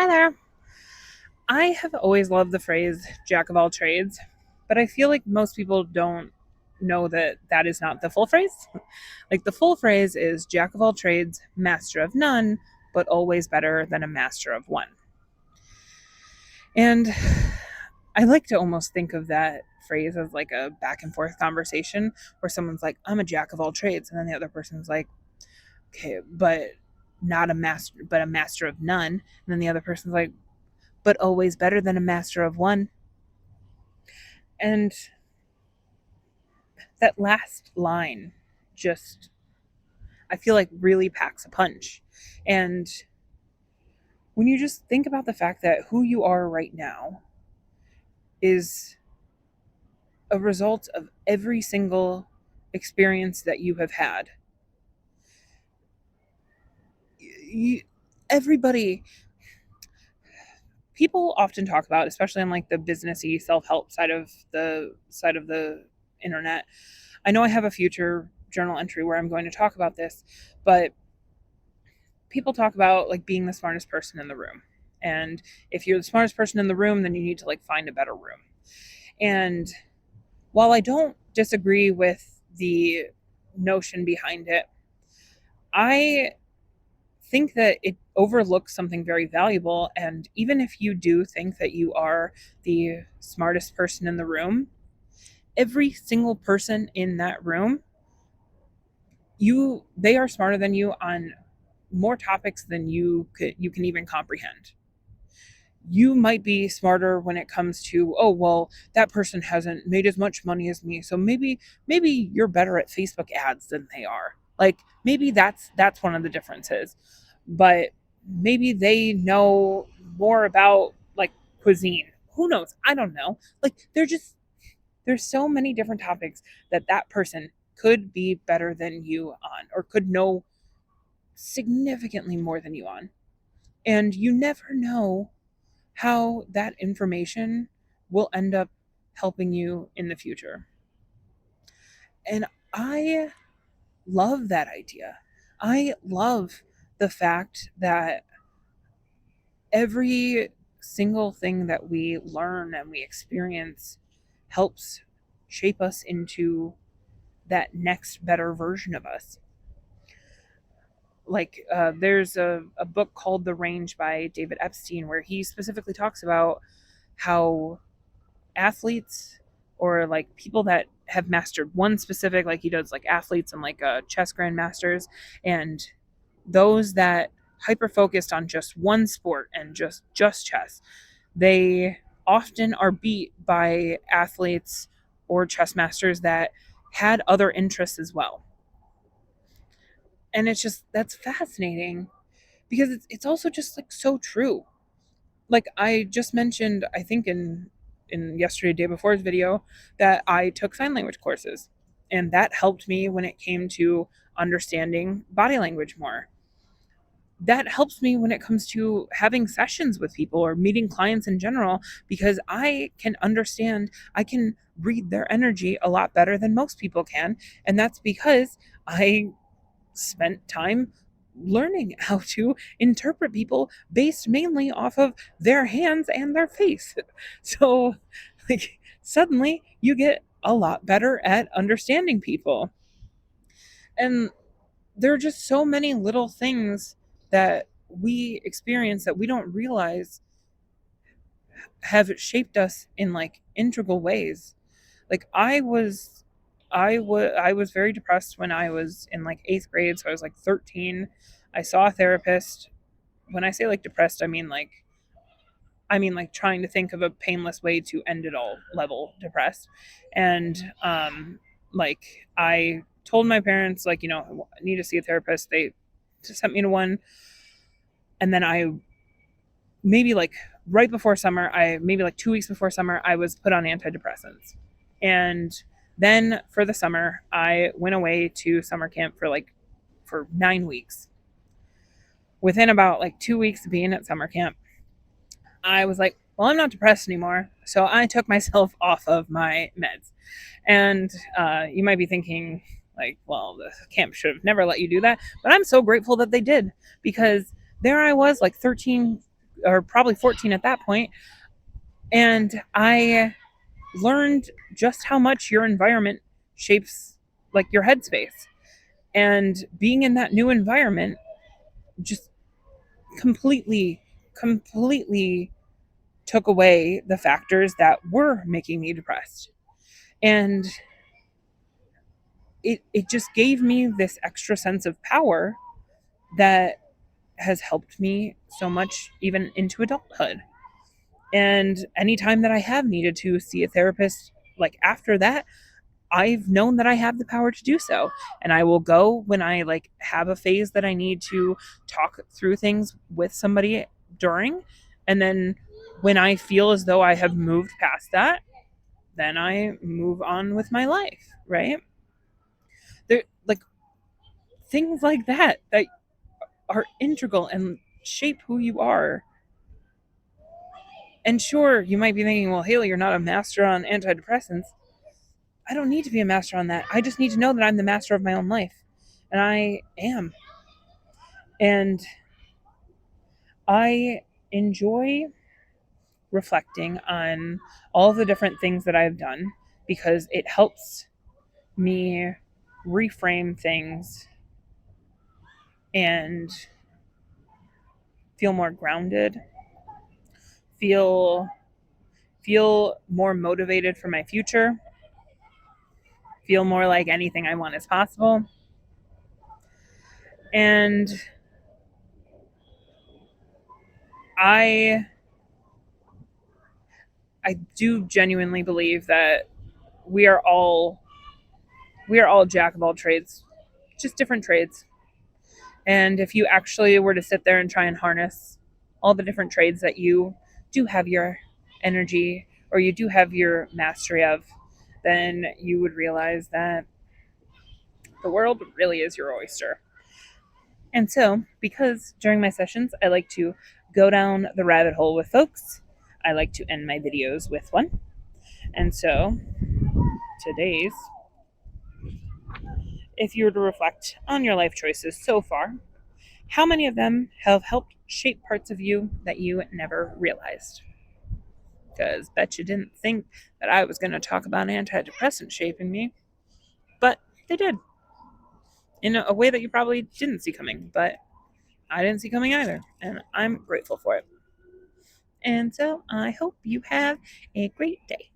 Hi there. I have always loved the phrase jack of all trades, but I feel like most people don't know that that is not the full phrase. Like the full phrase is jack of all trades, master of none, but always better than a master of one. And I like to almost think of that phrase as like a back and forth conversation where someone's like, I'm a jack of all trades. And then the other person's like, okay, but not a master, but a master of none. And then the other person's like, but always better than a master of one. And that last line just, I feel like, really packs a punch. And when you just think about the fact that who you are right now is a result of every single experience that you have had, you, everybody, people often talk about, especially on like the businessy self-help side of the internet. I know I have a future journal entry where I'm going to talk about this, but people talk about like being the smartest person in the room. And if you're the smartest person in the room, then you need to like find a better room. And while I don't disagree with the notion behind it, I think that it overlooks something very valuable. And even if you do think that you are the smartest person in the room, every single person in that room, they are smarter than you on more topics than you can even comprehend. You might be smarter when it comes to, oh well, that person hasn't made as much money as me, so maybe you're better at Facebook ads than they are. Like maybe that's one of the differences. But maybe they know more about like cuisine. Who knows? I don't know. Like there's so many different topics that that person could be better than you on, or could know significantly more than you on. And you never know how that information will end up helping you in the future. And I love that idea. I love the fact that every single thing that we learn and we experience helps shape us into that next better version of us. Like there's a book called The Range by David Epstein where he specifically talks about how athletes, or like people that have mastered one specific, like he does like athletes and like chess grandmasters, and those that hyper focused on just one sport and just chess, they often are beat by athletes or chess masters that had other interests as well. And it's just, that's fascinating because it's also just like so true. Like I just mentioned, I think in yesterday day before's video, that I took sign language courses, and that helped me when it came to understanding body language more. That helps me when it comes to having sessions with people or meeting clients in general, because I can read their energy a lot better than most people can, and that's because I spent time learning how to interpret people based mainly off of their hands and their face. So, like, suddenly you get a lot better at understanding people. And there are just so many little things that we experience that we don't realize have shaped us in like integral ways. Like I was very depressed when I was in like 8th grade, so I was like 13. I saw a therapist. When I say like depressed, I mean like trying to think of a painless way to end it all level depressed. And like I told my parents, like, I need to see a therapist. They sent me to one, and then I maybe like right before summer, I maybe like 2 weeks before summer, I was put on antidepressants. And then for the summer, I went away to summer camp for 9 weeks. Within about like 2 weeks of being at summer camp, I was like, well, I'm not depressed anymore. So I took myself off of my meds. And you might be thinking, like, well, the camp should have never let you do that. But I'm so grateful that they did, because there I was, like 13, or probably 14 at that point, and I learned just how much your environment shapes like your headspace. And being in that new environment just completely took away the factors that were making me depressed. And it just gave me this extra sense of power that has helped me so much even into adulthood. And anytime that I have needed to see a therapist, like after that, I've known that I have the power to do so. And I will go when I like have a phase that I need to talk through things with somebody during. And then when I feel as though I have moved past that, then I move on with my life, right? There like things like that are integral and shape who you are. And sure, you might be thinking, well, Haley, you're not a master on antidepressants. I don't need to be a master on that. I just need to know that I'm the master of my own life. And I am. And I enjoy reflecting on all of the different things that I've done because it helps me reframe things and feel more grounded, feel more motivated for my future, feel more like anything I want is possible. And I do genuinely believe that we are all jack of all trades, just different trades. And if you actually were to sit there and try and harness all the different trades that you do have your energy or you do have your mastery of, then you would realize that the world really is your oyster. And so, because during my sessions, I like to go down the rabbit hole with folks, I like to end my videos with one. And so, today's, if you were to reflect on your life choices so far, how many of them have helped shape parts of you that you never realized? Because bet you didn't think that I was going to talk about antidepressants shaping me, but they did in a way that you probably didn't see coming, but I didn't see coming either, and I'm grateful for it. And so I hope you have a great day.